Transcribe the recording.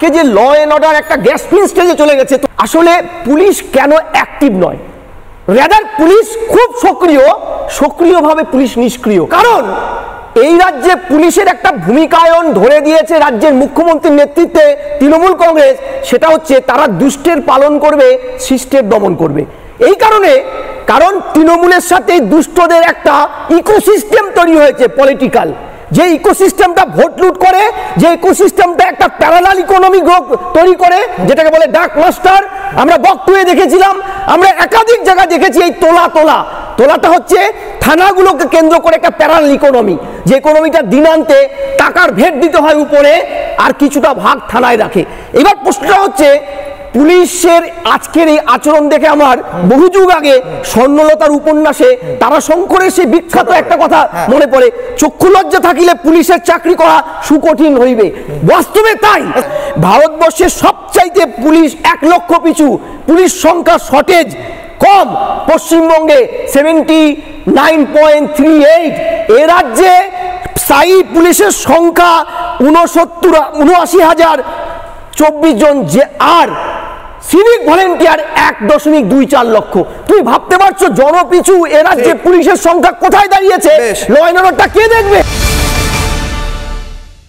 আজকে যে ল and order একটা গ্যাসপিন স্টেজে চলে গেছে, আসলে পুলিশ কেন অ্যাক্টিভ নয়, রাদার পুলিশ খুব সক্রিয়ভাবে পুলিশ নিষ্ক্রিয়। কারণ এই রাজ্যে পুলিশের একটা ভূমিকায়ন ধরে দিয়েছে রাজ্যের মুখ্যমন্ত্রীর নেতৃত্বে তৃণমূল কংগ্রেস, সেটা হচ্ছে তারা দুষ্টের পালন করবে, শিষ্টের দমন করবে। এই কারণ তৃণমূলের সাথে দুষ্টদের একটা ইকোসিস্টেম তৈরি হয়েছে পলিটিক্যাল, যে ইকোসিস্টেমটা ভোট লুট করে, যে ইকোসিস্টেমটা একটা প্যারালাল ইকোনমি তৈরি করে, যেটাকে বলে ডার্ক মাস্টার। আমরা বকটুয়ে দেখেছিলাম, আমরা একাধিক জায়গায় দেখেছি এই তোলাটা হচ্ছে থানাগুলোকে কেন্দ্র করে একটা প্যারালাল ইকোনমি, যে ইকোনমিটা দিনান্তে টাকার ভেট দিতে হয় উপরে, আর কিছুটা ভাগ থানায় রাখে। এবার প্রশ্নটা হচ্ছে, পুলিশের আজকের এই আচরণ দেখে আমার বহু যুগ আগে স্বর্ণলতার উপন্যাসে তারাশঙ্করের সেই বিখ্যাত একটা কথা মনে পড়ে, চক্ষু লজ্জা থাকিলে পুলিশের চাকরি করা সুকঠিন হইবে। বাস্তবে তাই, ভারতবর্ষের সবচাইতে পুলিশ 1 লক্ষ পিছু পুলিশ সংখ্যা শর্টেজ কম, পশ্চিমবঙ্গে 79.38। এ রাজ্যে স্থায়ী পুলিশের সংখ্যা 79,024 জন, যে আর সিভিক ভলেন্টিয়ার 1.24 লক্ষ। তুমি ভাবতে পারছো জনপিছু এ রাজ্যে পুলিশের সংখ্যা কোথায় দাঁড়িয়েছে? ল এন্ড অর্ডারটা কে দেখবে?